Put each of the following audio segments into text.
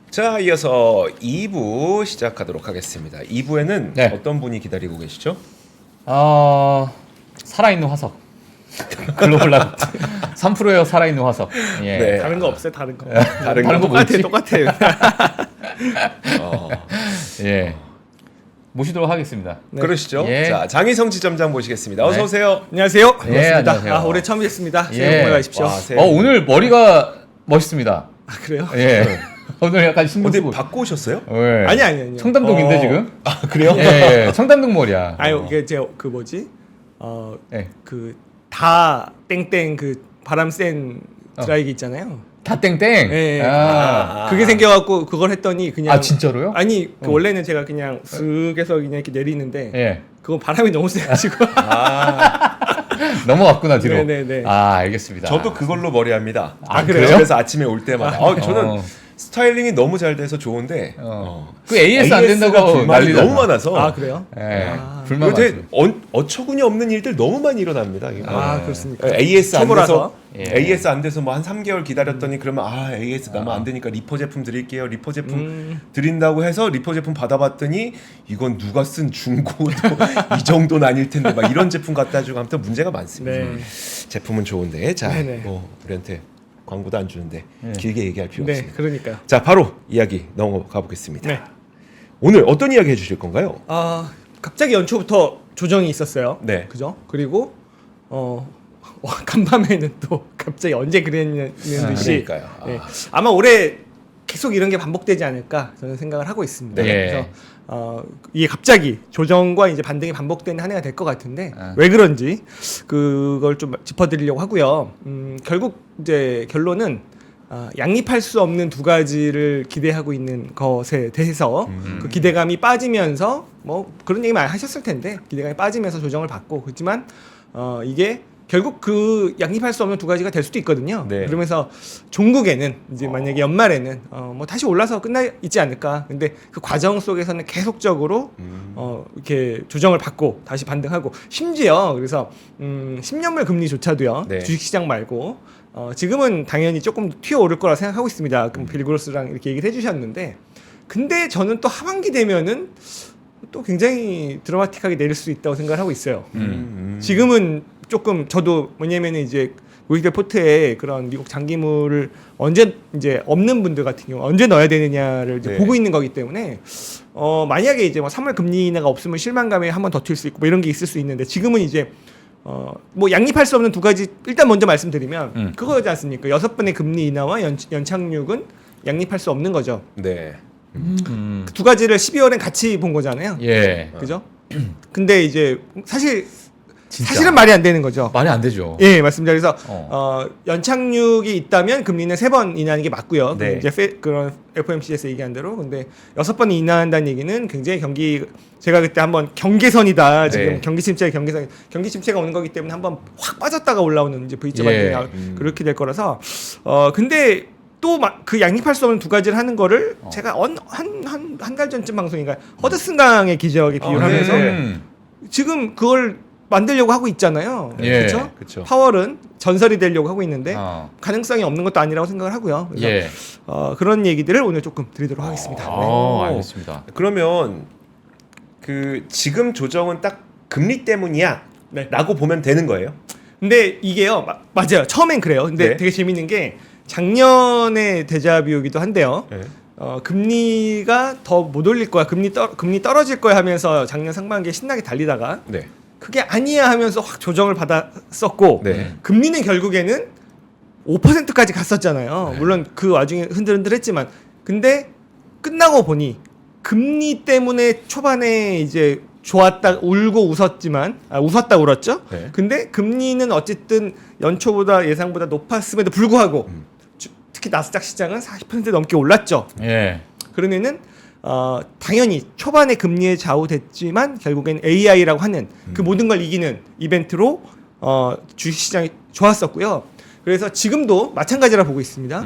자, 이어서 2부 시작하도록 하겠습니다. 2부에는 네. 어떤 분이 기다리고 계시죠? 살아있는 화석. 글로벌 라이트 3%의 살아있는 화석. 예. 네. 다른 거 없어요, 다른 거. 다른 거 뭐지? 똑같아요. 예. 모시도록 하겠습니다. 네. 그러시죠? 예. 자, 장희성 지점장 모시겠습니다. 어서 네. 오세요. 안녕하세요. 반갑습니다. 예, 안녕하세요. 올해 처음 뵙습니다. 예. 새해 복 많이 받으십시오. 와, 새해 오늘 머리가 멋있습니다. 아, 그래요? 예. 오늘 약간 신경 어디 쓰고. 바꿔 오셨어요? 예. 아니요. 청담동인데 지금? 아, 그래요? 예. 청담동 머리야. 아유, 이게 제 그 뭐지? 예. 그 다 땡땡 그 바람 센 드라이기 있잖아요. 다 땡땡. 예. 아. 그게 생겨갖고 그걸 했더니 그냥 아, 진짜로요? 아니 그 원래는 제가 그냥 슥해서 그냥 이렇게 내리는데 예. 그건 바람이 너무 세가지고 넘어갔구나 뒤로. 네네네. 아, 알겠습니다. 저도 그걸로 머리합니다. 아, 그래요? 집에서 아침에 올 때마다. 저는 어. 스타일링이 너무 잘 돼서 좋은데 그 AS 안 AS 가 된다고 불만이 난리잖아. 너무 많아서 아 그래요? 예. 아. 불만 이거 되게 많죠. 어처구니 없는 일들 너무 많이 일어납니다. 이거. 아 그렇습니까? AS 안 돼서 초보라서? 예. AS 안 돼서 뭐 한 3개월 기다렸더니 그러면 AS 너무 안 되니까 리퍼 제품 드릴게요. 리퍼 제품 드린다고 해서 리퍼 제품 받아봤더니 이건 누가 쓴 중고도 이 정도는 아닐 텐데 막 이런 제품 갖다 주고 아무튼 문제가 많습니다. 네. 제품은 좋은데 자, 네네. 뭐 우리한테 광고도 안 주는데 네. 길게 얘기할 필요 네, 없습니다. 그러니까요. 자, 바로 이야기 넘어가 보겠습니다. 네. 오늘 어떤 이야기 해주실 건가요? 갑자기 연초부터 조정이 있었어요. 네. 그죠? 그리고 간밤에는 또 갑자기 언제 그랬냐는 듯이 그러니까요. 네. 아마 올해 계속 이런 게 반복되지 않을까 저는 생각을 하고 있습니다. 네. 그래서 이게 갑자기 조정과 이제 반등이 반복되는 한 해가 될 것 같은데 아. 왜 그런지 그걸 좀 짚어드리려고 하고요. 결국 이제 결론은 양립할 수 없는 두 가지를 기대하고 있는 것에 대해서 그 기대감이 빠지면서 뭐 그런 얘기 많이 하셨을 텐데 기대감이 빠지면서 조정을 받고 그렇지만 이게 결국 그 양립할 수 없는 두 가지가 될 수도 있거든요. 네. 그러면서 종국에는 이제 만약에 연말에는 뭐 다시 올라서 끝나 있지 않을까. 근데 그 과정 속에서는 계속적으로 이렇게 조정을 받고 다시 반등하고 심지어 그래서 10년물 금리조차도요. 네. 주식시장 말고 지금은 당연히 조금 튀어오를 거라 생각하고 있습니다. 그럼 빌그로스랑 이렇게 얘기를 해주셨는데 근데 저는 또 하반기 되면은 또 굉장히 드라마틱하게 내릴 수 있다고 생각을 하고 있어요. 지금은 조금 저도 뭐냐면은 이제 고객들 포트에 그런 미국 장기물을 언제 이제 없는 분들 같은 경우 언제 넣어야 되느냐를 이제 네. 보고 있는 거기 때문에 만약에 이제 뭐 3월 금리 인하가 없으면 실망감에 한 번 더 튈 수 있고 뭐 이런 게 있을 수 있는데 지금은 이제 뭐 양립할 수 없는 두 가지 일단 먼저 말씀드리면 그거지 않습니까? 6번의 금리 인하와 연착륙은 양립할 수 없는 거죠. 네. 그 두 가지를 12월엔 같이 본 거잖아요. 예. 그죠? 근데 이제 진짜. 사실은 말이 안 되는 거죠. 말이 안 되죠. 예, 맞습니다. 그래서 어. 연착륙이 있다면 금리는 3번 인하하는 게 맞고요. 네. 이제 그런 FOMC에서 얘기한 대로. 근데 6번 인하한다는 얘기는 굉장히 제가 그때 한번 경계선이다. 지금 네. 경기 침체가 오는 거기 때문에 한번 확 빠졌다가 올라오는 이제 V자 예. 반등이 그렇게 될 거라서 근데 또 그 양립할 수 없는 두 가지를 하는 거를 제가 한 달 전쯤 방송인가 허드슨강의 기적에 비유하면서 네. 지금 그걸 만들려고 하고 있잖아요. 예. 그렇죠? 그쵸. 파월은 전설이 되려고 하고 있는데 가능성이 없는 것도 아니라고 생각을 하고요. 그래서 예. 그런 얘기들을 오늘 조금 드리도록 하겠습니다. 알겠습니다. 그러면 그 지금 조정은 딱 금리 때문이야 네. 라고 보면 되는 거예요? 근데 이게요, 맞아요. 처음엔 그래요. 근데 네. 되게 재밌는 게 작년의 데자뷰이기도 한데요. 네. 금리가 더 못 올릴 거야. 금리 떨어질 거야 하면서 작년 상반기에 신나게 달리다가 네. 그게 아니야 하면서 확 조정을 받았었고 네. 금리는 결국에는 5%까지 갔었잖아요. 물론 그 와중에 흔들흔들했지만 근데 끝나고 보니 금리 때문에 초반에 이제 좋았다 울고 웃었지만 웃었다 울었죠. 네. 근데 금리는 어쨌든 연초보다 예상보다 높았음에도 불구하고 특히 나스닥 시장은 40% 넘게 올랐죠. 예. 그러면은 당연히 초반에 금리에 좌우됐지만 결국엔 AI라고 하는 그 모든 걸 이기는 이벤트로 주식시장이 좋았었고요. 그래서 지금도 마찬가지라 보고 있습니다.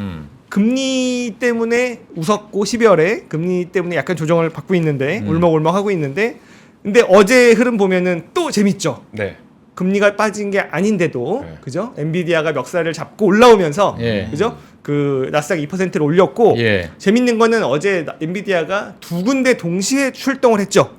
금리 때문에 웃었고 12월에 금리 때문에 약간 조정을 받고 있는데 울먹울먹 하고 있는데 근데 어제 흐름 보면은 또 재밌죠. 네. 금리가 빠진 게 아닌데도 네. 그죠? 엔비디아가 멱살을 잡고 올라오면서 예. 그죠? 그 나스닥 2%를 올렸고 예. 재밌는 거는 어제 엔비디아가 두 군데 동시에 출동을 했죠.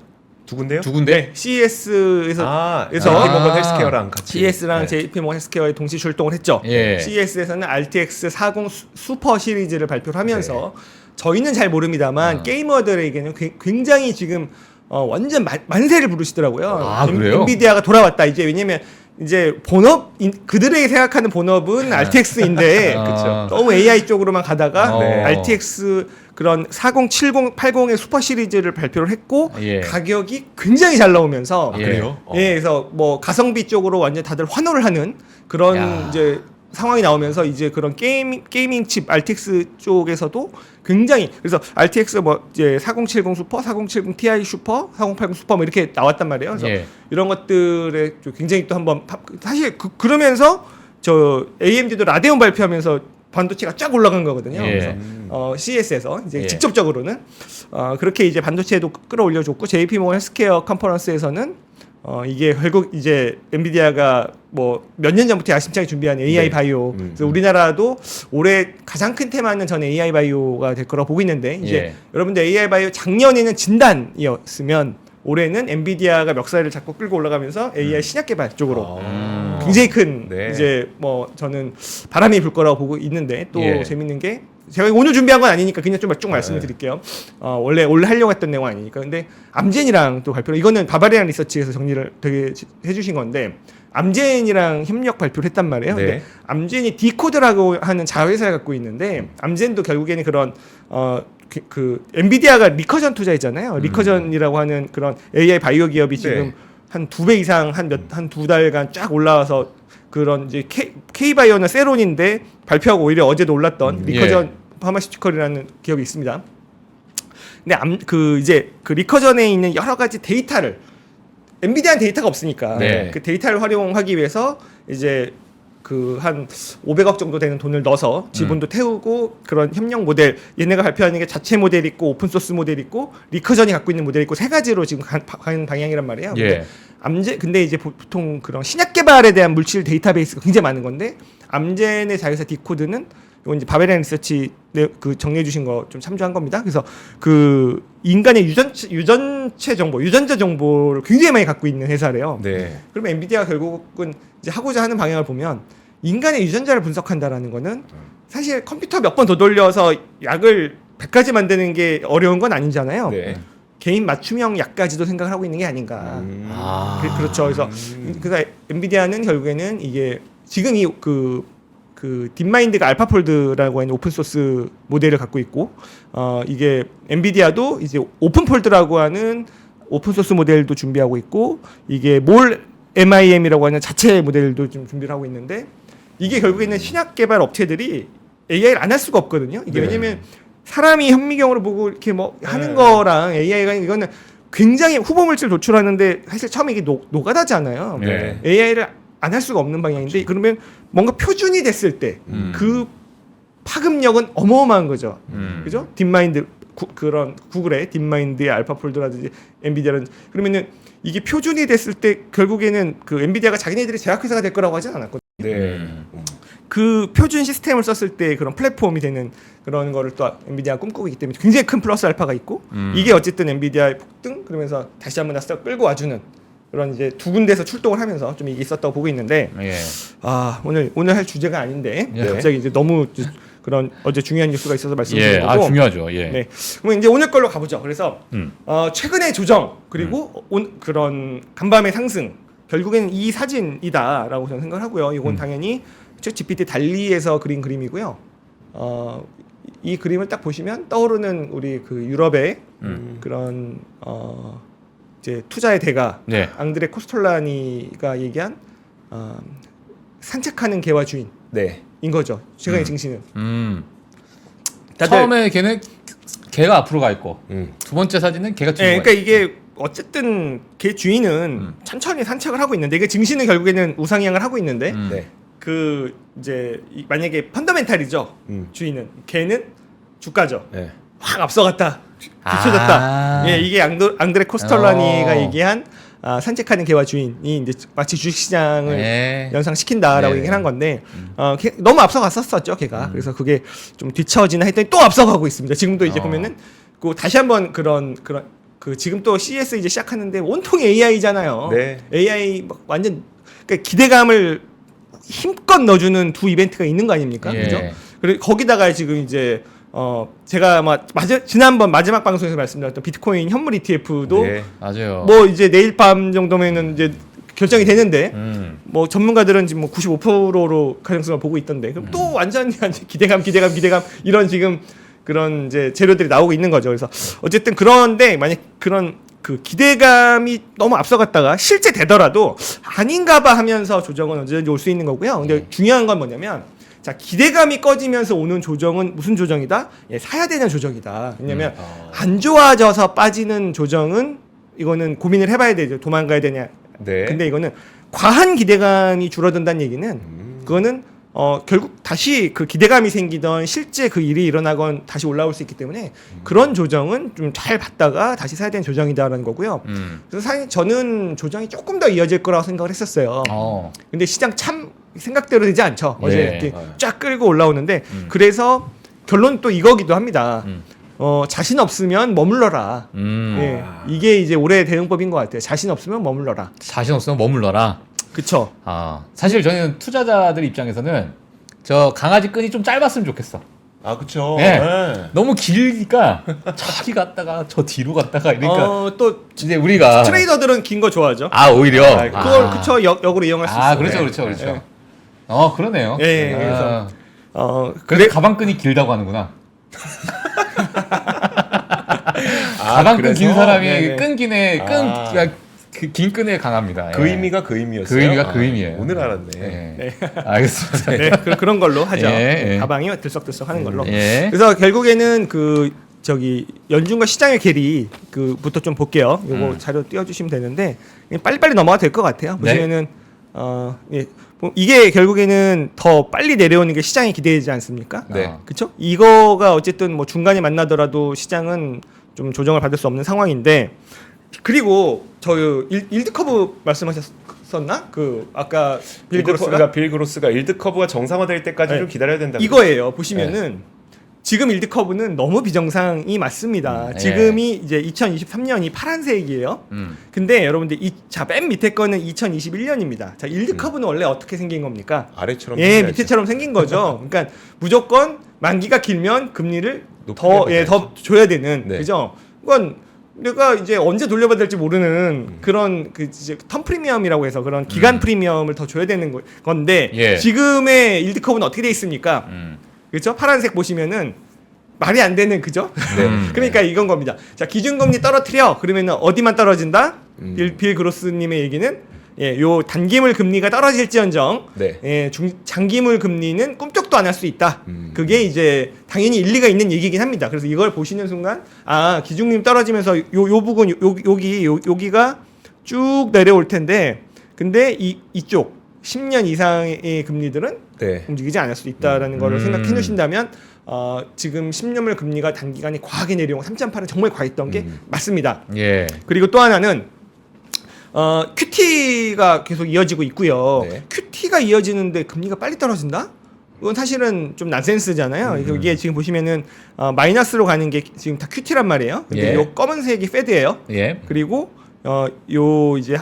두 군데요? 두 군데? CES에서 아, 그래서 JP모건 헬스케어랑 같이. CES랑 네. JP모건 헬스케어에 동시 출동을 했죠. 예. CES에서는 RTX 40 슈퍼 시리즈를 발표를 하면서 저희는 잘 모릅니다만 게이머들에게는 굉장히 지금 완전 만세를 부르시더라고요. 아, 그래요? 엔비디아가 돌아왔다. 이제 왜냐면 이제 본업 그들에게 생각하는 본업은 RTX인데 그쵸. 너무 AI 쪽으로만 가다가 네. RTX 그런 4070, 80의 슈퍼 시리즈를 발표를 했고 예. 가격이 굉장히 잘 나오면서 예. 그래요? 예, 그래서 뭐 가성비 쪽으로 완전 다들 환호를 하는 그런 야. 이제 상황이 나오면서 이제 그런 게이밍 칩 RTX 쪽에서도 굉장히 그래서 RTX 뭐 이제 4070 슈퍼, 4070 Ti 슈퍼, 4080 슈퍼 뭐 이렇게 나왔단 말이에요. 그래서 예. 이런 것들에 좀 굉장히 또 한번 사실 그러면서 저 AMD도 라데온 발표하면서 반도체가 쫙 올라간 거거든요. 예. 그래서 CES에서 이제 예. 직접적으로는 그렇게 이제 반도체도 끌어올려줬고 JP모건 헬스케어 컨퍼런스에서는 이게 결국 이제 엔비디아가 뭐 몇 년 전부터 야심차게 준비한 AI 네. 바이오. 그래서 우리나라도 올해 가장 큰 테마는 저는 AI 바이오가 될 거라고 보고 있는데 이제 예. 여러분들 AI 바이오 작년에는 진단이었으면 올해는 엔비디아가 멱살을 잡고 끌고 올라가면서 AI 신약 개발 쪽으로 굉장히 큰 네. 이제 뭐 저는 바람이 불 거라고 보고 있는데 또 예. 재밌는 게 제가 오늘 준비한 건 아니니까 그냥 좀 쭉 말씀을 드릴게요. 원래 하려고 했던 내용 아니니까. 근데 암젠이랑 또 발표를 이거는 바바리안 리서치에서 정리를 되게 해주신 건데 암젠이랑 협력 발표를 했단 말이에요. 네. 근데 암젠이 디코드라고 하는 자회사를 갖고 있는데 암젠도 결국에는 그런 그 엔비디아가 리커전 투자했잖아요. 리커전이라고 하는 그런 AI 바이오 기업이 지금 네. 한 2배 이상 한 두 달간 쫙 올라와서 그런 이제 K바이오나 세론인데 발표하고 오히려 어제도 올랐던 리커전 파마시티컬이라는 기업이 있습니다. 근데 이제 그 리커전에 있는 여러 가지 데이터를 엔비디아는 데이터가 없으니까 네. 그 데이터를 활용하기 위해서 이제 그 한 500억 정도 되는 돈을 넣어서 지분도 태우고 그런 협력 모델 얘네가 발표하는 게 자체 모델 있고 오픈 소스 모델 있고 리커전이 갖고 있는 모델 있고 세 가지로 지금 가는 방향이란 말이에요. 예. 근데 이제 보통 그런 신약 개발에 대한 물질 데이터베이스가 굉장히 많은 건데 암젠의 자회사 디코드는 이건 이제 바베리안 리서치 그 정리해 주신 거 좀 참조한 겁니다. 그래서 그 인간의 유전체 정보, 유전자 정보를 굉장히 많이 갖고 있는 회사래요. 네. 그러면 엔비디아가 결국은 이제 하고자 하는 방향을 보면 인간의 유전자를 분석한다라는 거는 사실 컴퓨터 몇 번 더 돌려서 약을 100가지 만드는 게 어려운 건 아니잖아요. 네. 개인 맞춤형 약까지도 생각을 하고 있는 게 아닌가. 아. 그렇죠. 그래서 엔비디아는 결국에는 이게 지금 그 딥마인드가 알파폴드라고 하는 오픈 소스 모델을 갖고 있고 이게 엔비디아도 이제 오픈폴드라고 하는 오픈 소스 모델도 준비하고 있고 이게 MIM이라고 하는 자체 모델도 좀 준비를 하고 있는데 이게 결국에는 신약 개발 업체들이 AI를 안 할 수가 없거든요. 이게 네. 왜냐면 사람이 현미경으로 보고 이렇게 뭐 하는 거랑 AI가 이거는 굉장히 후보 물질 도출하는데 사실 처음에 이게 노가다잖아요. 네. AI를 안 할 수가 없는 방향인데 그러면 뭔가 표준이 됐을 때 그 파급력은 어마어마한 거죠. 그죠? 딥마인드 그런 구글의 딥마인드의 알파폴드라든지 엔비디아는 그러면은 이게 표준이 됐을 때 결국에는 그 엔비디아가 자기네들이 제약회사가 될 거라고 하진 않았거든요. 네. 그 표준 시스템을 썼을 때 그런 플랫폼이 되는 그런 거를 또 엔비디아가 꿈꾸고 있기 때문에 굉장히 큰 플러스 알파가 있고 이게 어쨌든 엔비디아의 폭등 그러면서 다시 한번 나스닥 끌고 와주는 그런 이제 두 군데서 출동을 하면서 좀 이게 있었다고 보고 있는데 예. 오늘 할 주제가 아닌데 예. 갑자기 이제 너무 그런 어제 중요한 뉴스가 있어서 말씀드린 예. 거고 아, 중요하죠. 예. 네. 그럼 이제 오늘 걸로 가보죠. 그래서 최근의 조정 그리고 그런 간밤의 상승 결국에는 이 사진이다라고 저는 생각하고요. 이건 당연히 챗 GPT 달리에서 그린 그림이고요. 이 그림을 딱 보시면 떠오르는 우리 그 유럽의 그런 이제 투자의 대가 네. 앙드레 코스톨라니가 얘기한 산책하는 개와 주인인 네. 거죠. 최근의 증시는. 다들- 처음에 걔가 앞으로 가 있고 음. 두 번째 사진은 걔가 뒤로 네, 가 그러니까 있고. 이게 어쨌든 개 주인은 천천히 산책을 하고 있는데 이게 증시는 결국에는 우상향을 하고 있는데 네. 그 이제 만약에 펀더멘탈이죠. 주인은 개는 주가죠. 네. 확 앞서갔다 뒤쳐졌다. 예, 이게 앙드레 코스톨라니가 얘기한 산책하는 개와 주인이 이제 마치 주식시장을 네. 연상시킨다라고 네. 얘기를 한 건데 너무 앞서갔었죠 걔가. 그래서 그게 좀 뒤처지나 했더니 또 앞서가고 있습니다. 지금도 이제 보면은 그 다시 한번 그런 그 지금 또 CES 이제 시작하는데 온통 AI잖아요. 네. AI 막 완전 그러니까 기대감을 힘껏 넣어주는 두 이벤트가 있는 거 아닙니까? 예. 그죠? 그리고 거기다가 지금 이제 제가 아마 지난번 마지막 방송에서 말씀드렸던 비트코인 현물 ETF도 네. 맞아요. 뭐 이제 내일 밤 정도면은 이제 결정이 되는데 뭐 전문가들은 지금 뭐 95%로 가능성을 보고 있던데 그럼 또 완전히 기대감 이런 지금 그런 이제 재료들이 나오고 있는 거죠. 그래서 어쨌든 그런데 만약 그런 그 기대감이 너무 앞서갔다가 실제 되더라도 아닌가봐 하면서 조정은 언제든지 올 수 있는 거고요. 근데 중요한 건 뭐냐면 자 기대감이 꺼지면서 오는 조정은 무슨 조정이다? 예, 사야 되는 조정이다. 왜냐면 안 좋아져서 빠지는 조정은 이거는 고민을 해봐야 되죠. 도망가야 되냐. 네. 근데 이거는 과한 기대감이 줄어든다는 얘기는 그거는 결국 다시 그 기대감이 생기던 실제 그 일이 일어나건 다시 올라올 수 있기 때문에 그런 조정은 좀 잘 봤다가 다시 사야 되는 조정이다라는 거고요. 그래서 사실 저는 조정이 조금 더 이어질 거라고 생각을 했었어요. 근데 시장 참 생각대로 되지 않죠. 어제 예. 이렇게 쫙 끌고 올라오는데 그래서 결론 또 이거기도 합니다. 자신 없으면 머물러라. 예, 이게 이제 올해 대응법인 것 같아요. 자신 없으면 머물러라. 자신 없으면 머물러라. 그쵸? 사실 저희는 투자자들 입장에서는 저 강아지 끈이 좀 짧았으면 좋겠어. 아 그쵸. 네. 네. 너무 길니까 저기 갔다가 저 뒤로 갔다가 이러니까 또 이제 우리가 트레이더들은 긴 거 좋아하죠. 오히려 그걸 그쵸 역으로 이용할 수 있어요. 그렇죠. 예. 그러네요. 예, 그래서 그래 가방끈이 길다고 하는구나. 가방끈 긴 사람이 네네. 긴 끈에 강합니다. 그 의미가 그 의미였어요. 그 의미가 그 의미예요. 오늘 알았네. 네. 알겠습니다. 네, 그런 걸로 하죠. 예. 가방이 들썩들썩 하는 걸로. 예. 그래서 결국에는 그 저기 연준과 시장의 괴리 그부터 좀 볼게요. 요거 자료 띄워주시면 되는데 빨리빨리 넘어가 될 것 같아요. 네. 보시면은 예. 이게 결국에는 더 빨리 내려오는 게 시장이 기대되지 않습니까? 네. 그렇죠? 이거가 어쨌든 뭐 중간에 만나더라도 시장은 좀 조정을 받을 수 없는 상황인데 그리고 저 일드 커브 말씀하셨었나? 그 아까 빌 그로스가 빌 그로스가 일드 커브가 정상화될 때까지 네. 좀 기다려야 된다. 이거예요. 보시면은 지금 일드 커브는 너무 비정상이 맞습니다. 예. 지금이 이제 2023년이 파란색이에요. 근데 여러분들 맨 밑에 거는 2021년입니다. 자, 일드 커브는 원래 어떻게 생긴 겁니까? 아래처럼. 예, 생겨야지. 밑에처럼 생긴 거죠. 그러니까 무조건 만기가 길면 금리를 높게 더 줘야 되는 네. 그죠? 이건 내가 이제 언제 돌려받아야 될지 모르는 그런 그 이제 텀 프리미엄이라고 해서 그런 기간 프리미엄을 더 줘야 되는 건데 예. 지금의 일드 커브는 어떻게 돼 있습니까? 음. 그렇죠? 파란색 보시면은 말이 안 되는 그죠? 네. 그러니까 이건 겁니다. 자, 기준금리 떨어뜨려. 그러면은 어디만 떨어진다? 빌 그로스님의 얘기는 요 단기물 금리가 떨어질지언정 네. 장기물 금리는 꿈쩍도 안 할 수 있다. 그게 이제 당연히 일리가 있는 얘기긴 합니다. 그래서 이걸 보시는 순간 기준금리 떨어지면서 요 부분 여기가 쭉 내려올 텐데 근데 이쪽 10년 이상의 금리들은 네. 움직이지 않을 수 있다라는 거를 생각해 주신다면 지금 10년물 금리가 단기간에 과하게 내려온 3.8은 정말 과했던 게 맞습니다. 예. 그리고 또 하나는 QT가 계속 이어지고 있고요. 네. QT가 이어지는데 금리가 빨리 떨어진다? 이건 사실은 좀 난센스잖아요. 이게 지금 보시면은 마이너스로 가는 게 지금 다 QT란 말이에요. 근데 예. 요 검은색이 페드예요. 예. 그리고 요 이제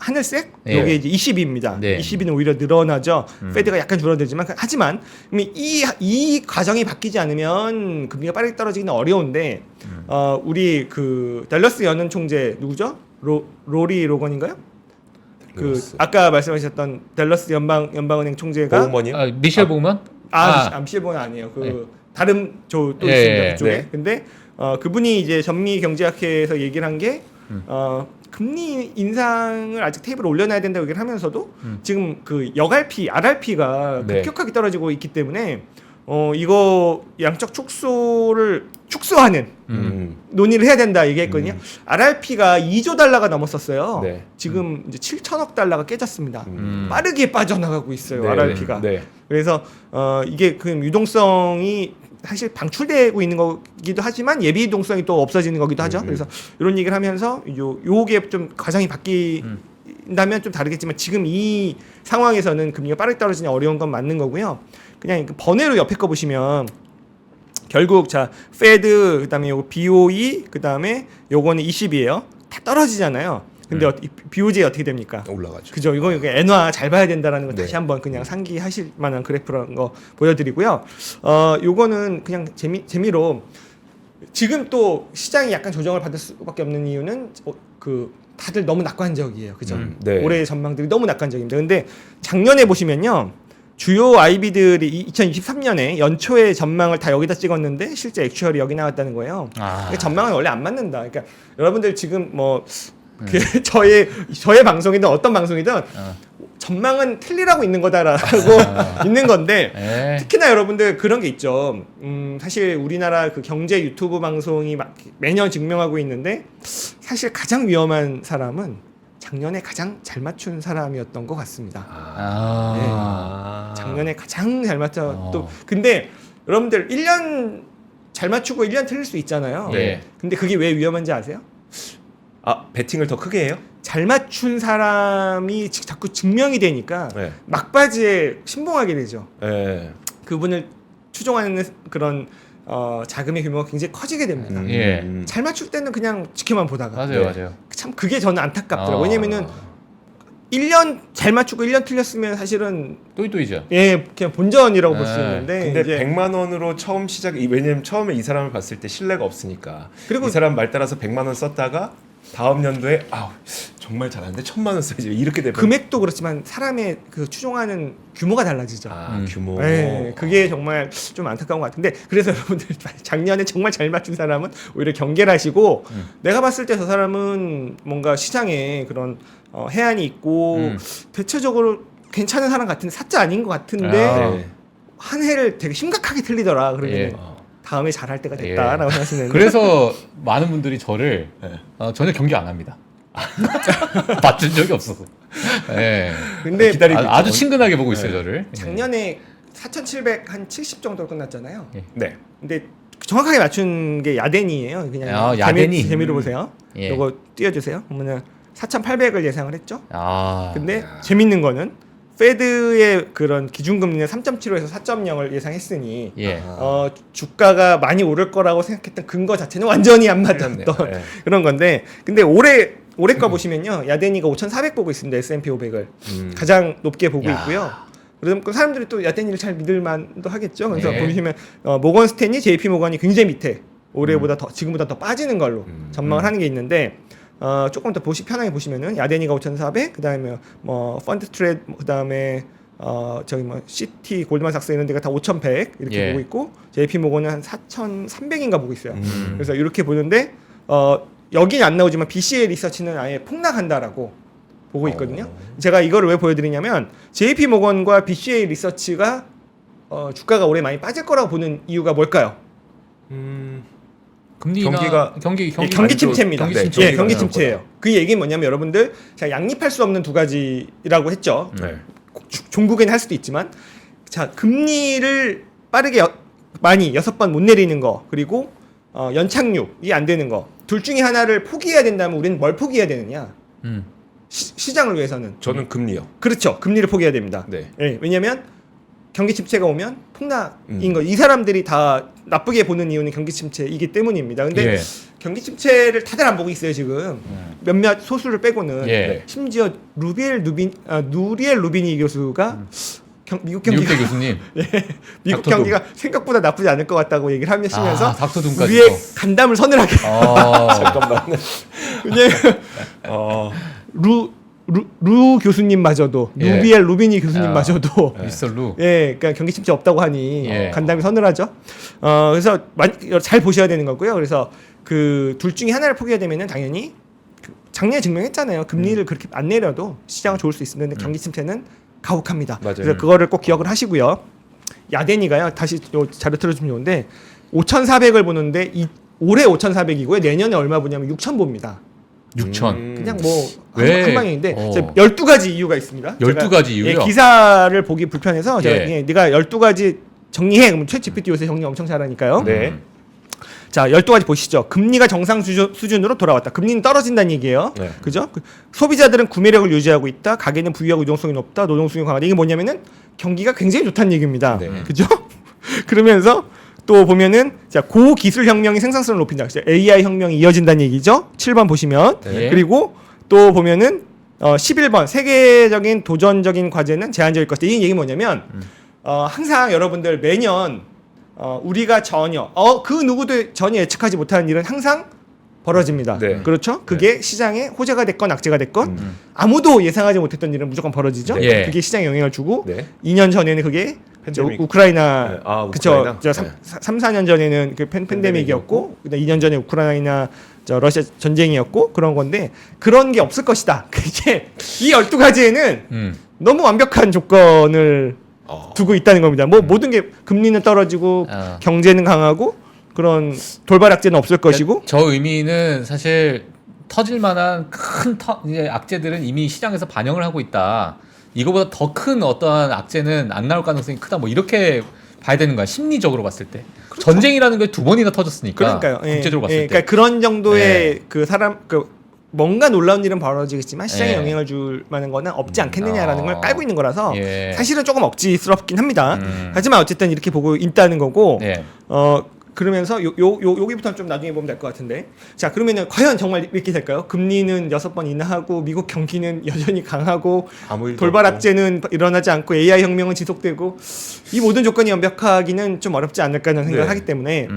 하늘색 예. 요게 이제 22입니다. 네. 22는 오히려 늘어나죠. 페드가 약간 줄어들지만 하지만 이 과정이 바뀌지 않으면 금리가 빠르게 떨어지기는 어려운데 우리 그 댈러스 연은 총재 누구죠? 로리 로건인가요? 로스. 아까 말씀하셨던 댈러스 연방은행 총재가 보험원이요? 미셸 보면 미셸 보는 아니에요. 네. 다른 또 예, 있습니다. 예, 그쪽에. 네. 근데 그분이 이제 전미 경제학회에서 얘기를 한 게 금리 인상을 아직 테이블에 올려놔야 된다고 얘기를 하면서도 지금 그 RRP가 네. 급격하게 떨어지고 있기 때문에 이거 양적 축소하는 논의를 해야 된다 얘기했거든요. RRP가 2조 달러가 넘었었어요. 네. 지금 이제 7천억 달러가 깨졌습니다. 음. 빠르게 빠져나가고 있어요. 네. RRP가. 네. 그래서 이게 그 유동성이 사실 방출되고 있는 거기도 하지만 예비 이동성이 또 없어지는 거기도 하죠. 그래서 이런 얘기를 하면서 요게 좀 과정이 바뀐다면 좀 다르겠지만 지금 이 상황에서는 금리가 빠르게 떨어지냐 어려운 건 맞는 거고요. 그냥 그 번외로 옆에 거 보시면 결국 자 페드 그다음에 요거 BOE 그다음에 요거는 20이에요. 다 떨어지잖아요. 근데 BOJ 어떻게 됩니까? 올라가죠. 그죠? 이거 엔화 잘 봐야 된다라는 거 네. 다시 한번 그냥 상기하실 만한 그래프라는 거 보여드리고요. 요거는 그냥 재미로 지금 또 시장이 약간 조정을 받을 수밖에 없는 이유는 그 다들 너무 낙관적이에요. 그죠? 네. 올해의 전망들이 너무 낙관적입니다. 근데 작년에 보시면요. 주요 IB들이 2023년에 연초에 전망을 다 여기다 찍었는데 실제 액추얼이 여기 나왔다는 거예요. 그러니까 전망은 원래 안 맞는다. 그러니까 여러분들 지금 뭐 저의 방송이든 어떤 방송이든 전망은 틀리라고 있는 거다라고 있는 건데 특히나 여러분들 그런 게 있죠. 사실 우리나라 그 경제 유튜브 방송이 매년 증명하고 있는데 사실 가장 위험한 사람은 작년에 가장 잘 맞춘 사람이었던 것 같습니다. 작년에 가장 잘 맞춰 또 근데 여러분들 1년 잘 맞추고 1년 틀릴 수 있잖아요. 네. 근데 그게 왜 위험한지 아세요? 배팅을 더 크게 해요? 잘 맞춘 사람이 자꾸 증명이 되니까 네. 막바지에 신봉하게 되죠. 네. 그분을 추종하는 그런 자금의 규모가 굉장히 커지게 됩니다. 예. 잘 맞출 때는 그냥 지켜만 보다가 맞아요, 네. 맞아요. 참 그게 저는 안타깝더라고요. 왜냐면은 1년 잘 맞추고 1년 틀렸으면 사실은 또이또이죠. 그냥 본전이라고 볼 수 네. 있는데 근데 이제 100만 원으로 처음 왜냐면 처음에 이 사람을 봤을 때 신뢰가 없으니까. 그리고 이 사람 말 따라서 100만 원 썼다가 다음 연도에 정말 잘하는데 1000만 원 써야지 이렇게 되면 금액도 그렇지만 사람의 그 추종하는 규모가 달라지죠. 규모. 네, 그게 정말 좀 안타까운 것 같은데 그래서 여러분들 작년에 정말 잘 맞춘 사람은 오히려 경계를 하시고 내가 봤을 때 저 사람은 뭔가 시장에 그런 해안이 있고 대체적으로 괜찮은 사람 같은데 사자 아닌 것 같은데 네. 한 해를 되게 심각하게 틀리더라. 그러면 예. 다음에 잘할 때가 됐다라고 생각하시는 그래서 많은 분들이 저를 네. 전혀 경계 안 합니다. 맞춘 적이 없어서. 예. 근데 기다리고 아주 있죠. 친근하게 보고 있어요, 저를. 작년에 4,700 한 70 정도로 끝났잖아요. 네. 근데 정확하게 맞춘 게 야덴이에요. 그냥 야덴이. 재미로 보세요. 예. 이거 띄워주세요. 그러면 4,800을 예상을 했죠. 아. 근데 재밌는 거는 페드의 그런 기준금리는 3.75에서 4.0을 예상했으니 예. 주가가 많이 오를 거라고 생각했던 근거 자체는 완전히 안 맞았던 네. 그런 건데 근데 올해 거 보시면요. 야덴이가 5,400 보고 있습니다. S&P 500을 가장 높게 보고 있고요. 그럼 그 사람들이 또 야덴이를 잘 믿을 만도 하겠죠. 그래서 네. 보시면 모건 스탠리, JP 모건이 굉장히 밑에 올해보다 지금보다 더 빠지는 걸로 전망을 하는 게 있는데 조금 더 편하게 보시면은 야덴이가 5,400, 그다음에 뭐 펀드 트레드, 그다음에 저기 뭐 시티, 골드만삭스 이런 데가 다 5,100 이렇게 예. 보고 있고 JP 모건은 한 4,300인가 보고 있어요. 그래서 이렇게 보는데 여기는 안 나오지만 BCA 리서치는 아예 폭락한다라고 보고 있거든요. 제가 이거를 왜 보여드리냐면 JP 모건과 BCA 리서치가 주가가 올해 많이 빠질 거라고 보는 이유가 뭘까요? 금리가 경기 경기 침체입니다. 경기 침체. 예, 경기 침체예요. 그 얘기는 뭐냐면 여러분들 제가 양립할 수 없는 두 가지라고 했죠. 네. 종국에는 할 수도 있지만 자 금리를 빠르게 많이 6번 못 내리는 거 그리고 연착륙이 안 되는 거 둘 중에 하나를 포기해야 된다면 우리는 뭘 포기해야 되느냐? 시장을 위해서는 저는 금리요. 그렇죠. 금리를 포기해야 됩니다. 네. 예, 왜냐하면 경기 침체가 오면 폭락인 거. 이 사람들이 다 나쁘게 보는 이유는 경기 침체이기 때문입니다. 근데 예. 경기 침체를 다들 안 보고 있어요 지금. 몇몇 소수를 빼고는. 예. 심지어 누리엘 루비니 교수가 미국 경기가 미국대 교수님. 미국 닥터 경기가 생각보다 나쁘지 않을 것 같다고 얘기를 하시면서 닥터 둠까지. 우리의 간담을 서늘하게. 잠깐만. 왜냐면 루 교수님마저도 예. 누리엘 루비니 교수님마저도 미스터 루. 예, 그러니까 경기 침체 없다고 하니 예. 간담이 서늘하죠. 그래서 잘 보셔야 되는 거고요. 그래서 그 둘 중에 하나를 포기해야 되면은 당연히 작년에 증명했잖아요. 금리를 그렇게 안 내려도 시장은 좋을 수 있는데 경기 침체는 가혹합니다. 맞아요. 그래서 그거를 꼭 기억을 하시고요. 야덴이가요. 다시 요 자료 틀어주면 좋은데 5,400을 보는데 올해 5,400이고요. 내년에 얼마 보냐면 6,000 봅니다. 6천. 그냥 뭐 왜? 한 방향인데 12가지 이유가 있습니다. 12가지 이유요? 기사를 보기 불편해서 제가 예. 네가 12가지 정리해. 그럼 챗 GPT 요새 정리 엄청 잘하니까요. 네. 자, 12가지 보시죠. 금리가 정상 수준으로 돌아왔다. 금리는 떨어진다는 얘기예요. 네. 그죠? 소비자들은 구매력을 유지하고 있다. 가계는 부유하고 유동성이 높다. 노동성이 강하다. 이게 뭐냐면은 경기가 굉장히 좋다는 얘기입니다. 네. 그죠? 그러면서 또 보면은 자, 고기술 혁명이 생산성을 높인다. 그죠? AI 혁명이 이어진다는 얘기죠. 7번 보시면. 네. 그리고 또 보면은 11번 세계적인 도전적인 과제는 제한적일 것이다. 이 얘기 뭐냐면 항상 여러분들 매년 우리가 전혀 그 누구도 전혀 예측하지 못하는 일은 항상 벌어집니다. 네. 그렇죠? 그게 시장에 호재가 됐건 악재가 됐건 아무도 예상하지 못했던 일은 무조건 벌어지죠. 네. 그게 시장에 영향을 주고 네. 2년 전에는 그게 팬데믹. 우크라이나 네. 아, 그쵸? 우크라이나? 저 3, 4년 전에는 그 팬데믹이었고 그다음 2년 전에 우크라이나 러시아 전쟁이었고 그런 건데 그런 게 없을 것이다. 이제 이 12가지에는 너무 완벽한 조건을 두고 있다는 겁니다. 뭐 모든 게 금리는 떨어지고 경제는 강하고 그런 돌발 악재는 없을 것이고 저 의미는 사실 터질 만한 큰 이제 악재들은 이미 시장에서 반영을 하고 있다. 이거보다 더 큰 어떠한 악재는 안 나올 가능성이 크다. 뭐 이렇게 봐야 되는 거야. 심리적으로 봤을 때. 그렇죠. 전쟁이라는 게 2번이나 터졌으니까. 그러니까요. 국제적으로 봤을 때. 그러니까 그런 정도의 네. 그 사람 뭔가 놀라운 일은 벌어지겠지만 시장에 네. 영향을 줄 만한 거는 없지 않겠느냐라는 걸 깔고 있는 거라서 예. 사실은 조금 억지스럽긴 합니다. 하지만 어쨌든 이렇게 보고 있다는 거고 네. 그러면서 여기부터는 좀 나중에 보면 될 것 같은데 자 그러면은 과연 정말 이렇게 될까요? 금리는 6번 인하하고 미국 경기는 여전히 강하고 아무 일도 돌발 없고. 악재는 일어나지 않고 AI 혁명은 지속되고 이 모든 조건이 완벽하기는 좀 어렵지 않을까라는 생각을 네. 하기 때문에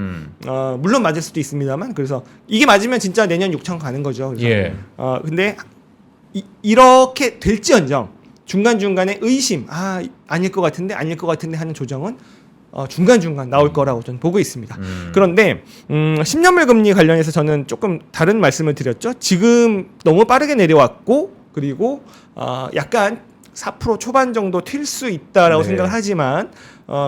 물론 맞을 수도 있습니다만 그래서 이게 맞으면 진짜 내년 6천 가는 거죠. 그래서 예. 근데 이렇게 될지언정 중간중간에 의심 아닐 것 같은데 하는 조정은 중간중간 나올 거라고 저는 보고 있습니다. 그런데 10년물 금리 관련해서 저는 조금 다른 말씀을 드렸죠. 지금 너무 빠르게 내려왔고 그리고 약간 4% 초반 정도 튈 수 있다라고 네. 생각을 하지만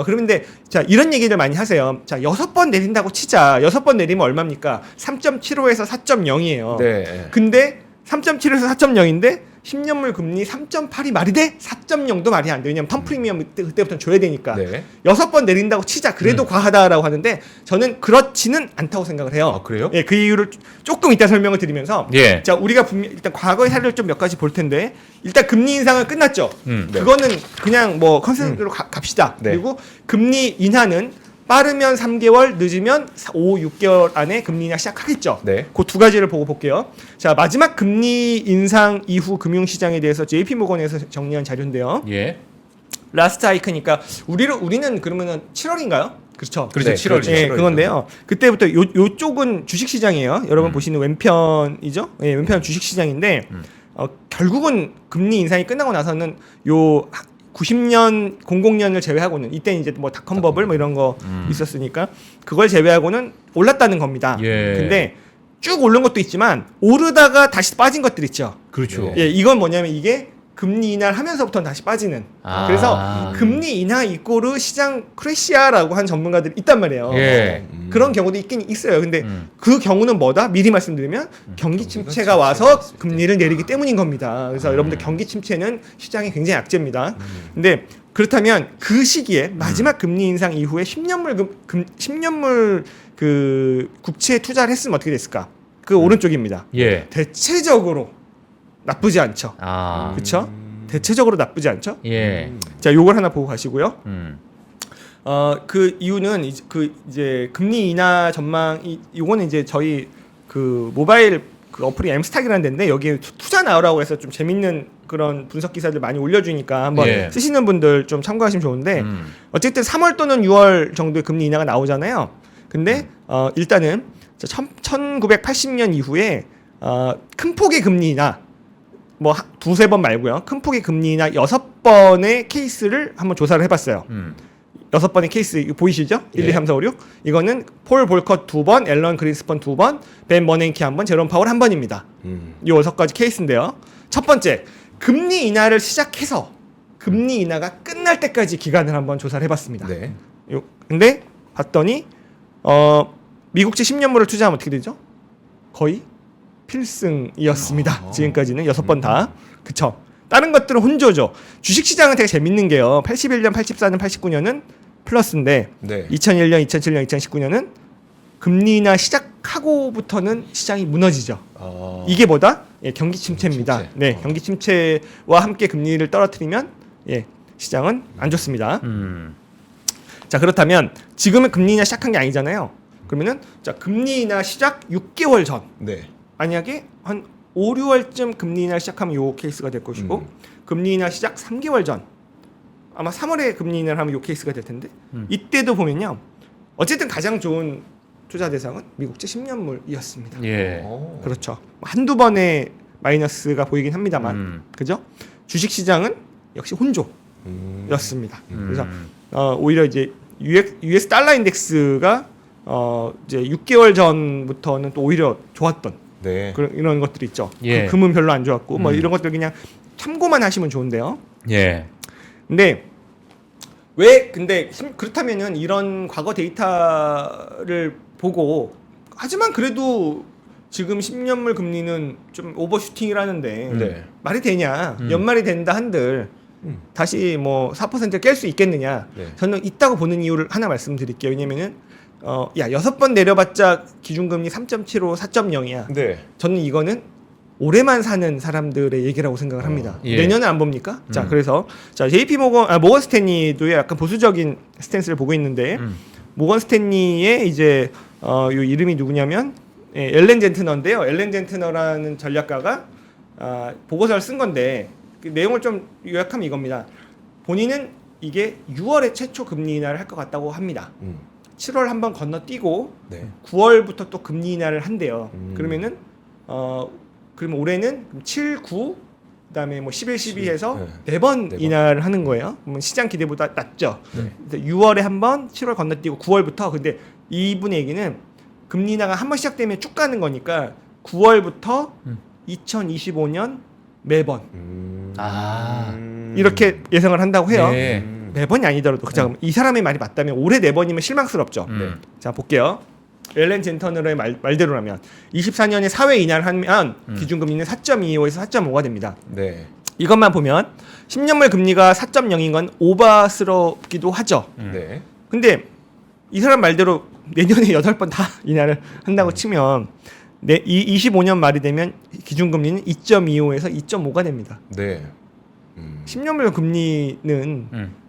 그런데 자 이런 얘기들 많이 하세요. 자 6번 내린다고 치자. 6번 내리면 얼마입니까? 3.75에서 4.0이에요. 네. 근데 3.7에서 4.0인데 10년물 금리 3.8이 말이 돼? 4.0도 말이 안 돼. 왜냐면 턴 프리미엄 그때부터는 줘야 되니까. 네. 6번 내린다고 치자. 그래도 과하다라고 하는데 저는 그렇지는 않다고 생각을 해요. 아, 그래요? 예, 그 이유를 조금 이따 설명을 드리면서 예. 자, 우리가 일단 과거의 사례를 좀 몇 가지 볼 텐데 일단 금리 인상은 끝났죠. 네. 그거는 그냥 뭐 컨센서스로 갑시다. 네. 그리고 금리 인하는 빠르면 3개월, 늦으면 5, 6개월 안에 금리 인하 시작하겠죠. 네. 그 두 가지를 보고 볼게요. 자, 마지막 금리 인상 이후 금융시장에 대해서 JP모건에서 정리한 자료인데요. 예. 라스트 하이크니까 우리는 그러면은 7월인가요? 그렇죠. 그렇죠. 네, 7월. 예, 7월이죠. 그건데요. 그때부터 요쪽은 주식 시장이에요. 여러분 보시는 왼편이죠? 예, 왼편 주식 시장인데 결국은 금리 인상이 끝나고 나서는 요 90년, 00년을 제외하고는 이때 이제 뭐 닷컴 버블 뭐 이런 거 있었으니까 그걸 제외하고는 올랐다는 겁니다. 예. 근데 쭉 오른 것도 있지만 오르다가 다시 빠진 것들 있죠. 그렇죠. 예, 이건 뭐냐면 이게 금리 인하를 하면서부터는 다시 빠지는. 그래서 금리 인하 이꼬르 시장 크래시아라고 한 전문가들이 있단 말이에요. 예. 그런 경우도 있긴 있어요. 근데 그 경우는 뭐다? 미리 말씀드리면 경기 침체가 와서 금리를 내리기 때문인 겁니다. 그래서 여러분들 경기 침체는 시장이 굉장히 악재입니다. 근데 그렇다면 그 시기에 마지막 금리 인상 이후에 10년물 그 국채 투자를 했으면 어떻게 됐을까? 그 오른쪽입니다. 예. 대체적으로 나쁘지 않죠. 그렇죠? 대체적으로 나쁘지 않죠? 예. 자, 요걸 하나 보고 가시고요. 음. 그 이유는 이제 금리 인하 전망 요거는 이제 저희 그 모바일 그 어플이 엠스탁이라는 데인데 여기에 투자 나오라고 해서 좀 재밌는 그런 분석 기사들 많이 올려주니까 한번 예. 쓰시는 분들 좀 참고하시면 좋은데 어쨌든 3월 또는 6월 정도의 금리 인하가 나오잖아요. 근데 일단은 1980년 이후에 큰 폭의 금리 인하 뭐 두세 번 말고요. 큰 폭의 금리 인하 6번의 케이스를 한번 조사를 해봤어요. 6번의 케이스 이거 보이시죠? 1, 2, 3, 4, 5, 6 이거는 폴 볼컷 2번, 앨런 그린스펀 2번, 벤 버냉키 1번, 제롬 파월 1번입니다. 이 6가지 케이스인데요. 첫 번째, 금리 인하를 시작해서 금리 인하가 끝날 때까지 기간을 한번 조사를 해봤습니다. 네. 근데 봤더니 미국채 10년물을 투자하면 어떻게 되죠? 거의 필승이었습니다. 지금까지는 6번 다. 그쵸? 다른 것들은 혼조죠. 주식시장은 되게 재밌는 게요. 81년, 84년, 89년은 플러스인데 네. 2001년, 2007년, 2019년은 금리 인하 시작하고부터는 시장이 무너지죠. 이게 뭐다? 예, 경기 침체입니다. 침체. 네, 경기 침체와 함께 금리를 떨어뜨리면 예, 시장은 안 좋습니다. 자, 그렇다면 지금은 금리 인하 시작한 게 아니잖아요. 그러면은 자, 금리 인하 시작 6개월 전 네. 만약에 한 5, 6월쯤 금리 인하 시작하면 요 케이스가 될 것이고 금리 인하 시작 3개월 전 아마 3월에 금리 인하를 하면 요 케이스가 될 텐데 이때도 보면요. 어쨌든 가장 좋은 투자 대상은 미국제 10년물이었습니다. 예. 그렇죠. 한두 번의 마이너스가 보이긴 합니다만 그죠? 주식 시장은 역시 혼조였습니다. 그래서 오히려 이제 US 달러 인덱스가 이제 6개월 전부터는 또 오히려 좋았던 네. 이런 것들이 있죠. 예. 금은 별로 안 좋았고 뭐 이런 것들 그냥 참고만 하시면 좋은데요. 예. 근데 왜 근데 그렇다면은 이런 과거 데이터를 보고 하지만 그래도 지금 10년물 금리는 좀 오버슈팅이라는데 네. 말이 되냐? 연말이 된다 한들 다시 뭐 4%를 깰 수 있겠느냐? 네. 저는 있다고 보는 이유를 하나 말씀드릴게요. 왜냐면은 야 6번 내려봤자 기준금리 3.75, 4.0이야. 네. 저는 이거는 올해만 사는 사람들의 얘기라고 생각을 합니다. 예. 내년에 안 봅니까? 자, 그래서 자 JP 모건 스탠리도 약간 보수적인 스탠스를 보고 있는데 모건 스탠리의 이제 요 이름이 누구냐면 예, 엘렌 젠트너인데요. 엘렌 젠트너라는 전략가가 보고서를 쓴 건데 그 내용을 좀 요약하면 이겁니다. 본인은 이게 6월에 최초 금리 인하를 할 것 같다고 합니다. 7월 한번 건너뛰고 네. 9월부터 또 금리 인하를 한대요. 그러면은 그러면 올해는 7, 9 그다음에 뭐 11, 12 해서 네. 4번 번. 인하를 하는 거예요. 그러면 시장 기대보다 낮죠. 그래서 6월에 한 번, 7월 건너뛰고 9월부터 근데 이분의 얘기는 금리 인하가 한 번 시작되면 쭉 가는 거니까 9월부터 2025년 매번 이렇게 예상을 한다고 해요. 예. 매번이 아니더라도 잠깐만 이 사람의 말이 맞다면 올해 4번이면 실망스럽죠. 자 볼게요. 엘렌 젠터너의 말대로라면 24년에 4회 인하를 하면 기준금리는 4.25에서 4.5가 됩니다. 네. 이것만 보면 10년물 금리가 4.0인 건 오바스럽기도 하죠. 네. 근데 이 사람 말대로 내년에 8번 다 인하를 한다고 치면 25년 말이 되면 기준금리는 2.25에서 2.5가 됩니다. 네. 10년물 금리는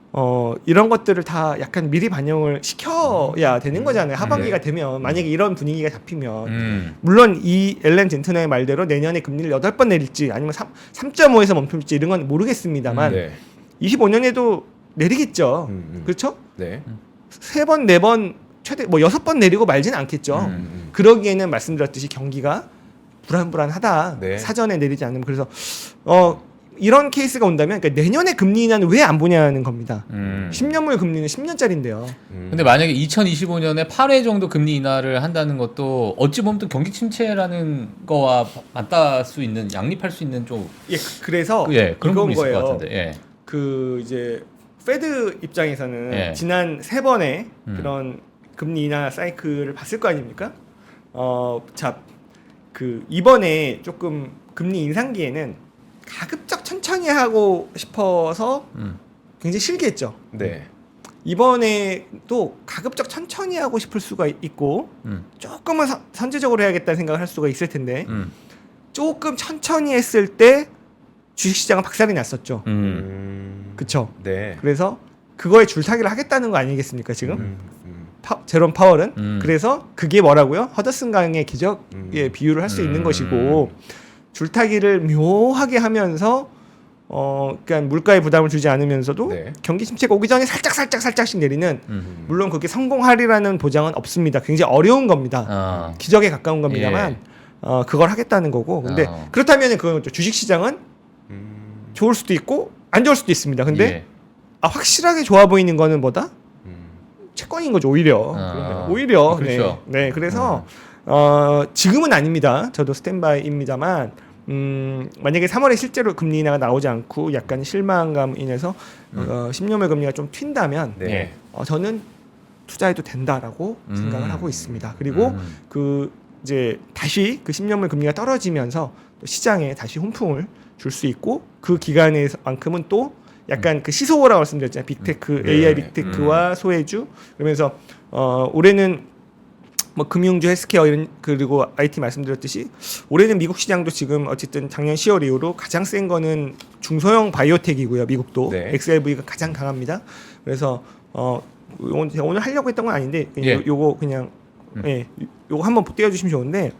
이런 것들을 다 약간 미리 반영을 시켜야 되는 거잖아요. 하반기가 되면 만약에 이런 분위기가 잡히면 물론 이 엘렌 젠트너의 말대로 내년에 금리를 8번 내릴지 아니면 3.5에서 멈출지 이런 건 모르겠습니다만 네. 25년에도 내리겠죠. 그렇죠? 네. 3번, 4번 최대 뭐 6번 내리고 말지는 않겠죠. 그러기에는 말씀드렸듯이 경기가 불안불안하다. 네. 사전에 내리지 않으면 그래서 이런 케이스가 온다면 그러니까 내년에 금리 인하는 왜 안 보냐는 겁니다. 10년물 금리는 10년짜리인데요. 근데 만약에 2025년에 8회 정도 금리 인하를 한다는 것도 어찌 보면 또 경기 침체라는 거와 맞닿을 수 있는 양립할 수 있는 좀 예, 그래서 예, 그런 이건 부분이 있을 것 거예요. 같은데. 예. 그 이제 페드 입장에서는 예. 지난 3번의 그런 금리 인하 사이클을 봤을 거 아닙니까? 자, 그 이번에 조금 금리 인상기에는 가급적 천천히 하고 싶어서 굉장히 실기했죠. 네. 이번에도 가급적 천천히 하고 싶을 수가 있고 조금은 선제적으로 해야겠다는 생각을 할 수가 있을 텐데 조금 천천히 했을 때 주식시장은 박살이 났었죠. 그쵸? 네. 그래서 그거에 줄타기를 하겠다는 거 아니겠습니까 지금? 제롬 파월은 그래서 그게 뭐라고요? 허더슨 강의 기적에 비유를 할 수 있는 것이고 줄타기를 묘하게 하면서 그러니까 물가에 부담을 주지 않으면서도 네. 경기 침체가 오기 전에 살짝씩 내리는 물론 그게 성공하리라는 보장은 없습니다. 굉장히 어려운 겁니다. 기적에 가까운 겁니다만 그걸 하겠다는 거고 근데 그렇다면 그건 주식 시장은 좋을 수도 있고 안 좋을 수도 있습니다. 근데 예. 확실하게 좋아 보이는 거는 뭐다? 채권인 거죠 오히려. 오히려 그렇죠. 네 그래서 지금은 아닙니다. 저도 스탠바이입니다만 만약에 3월에 실제로 금리 인하가 나오지 않고 약간 실망감 인해서 10년물 금리가 좀 튄다면 네. 저는 투자해도 된다라고 생각을 하고 있습니다. 그리고 그 이제 다시 그 10년물 금리가 떨어지면서 또 시장에 다시 훈풍을 줄 수 있고 그 기간에만큼은 또 약간 그 시소라고 말씀드렸잖아요. 빅테크, AI 빅테크와 소외주. 그러면서 올해는 뭐 금융주, 헬스케어 이런 그리고 IT 말씀드렸듯이 올해는 미국 시장도 지금 어쨌든 작년 10월 이후로 가장 센 거는 중소형 바이오텍이고요. 미국도 네. XLV가 가장 강합니다. 그래서 오늘 하려고 했던 건 아닌데 그냥 예. 요거 그냥 요거 한번 띄워주시면 좋은데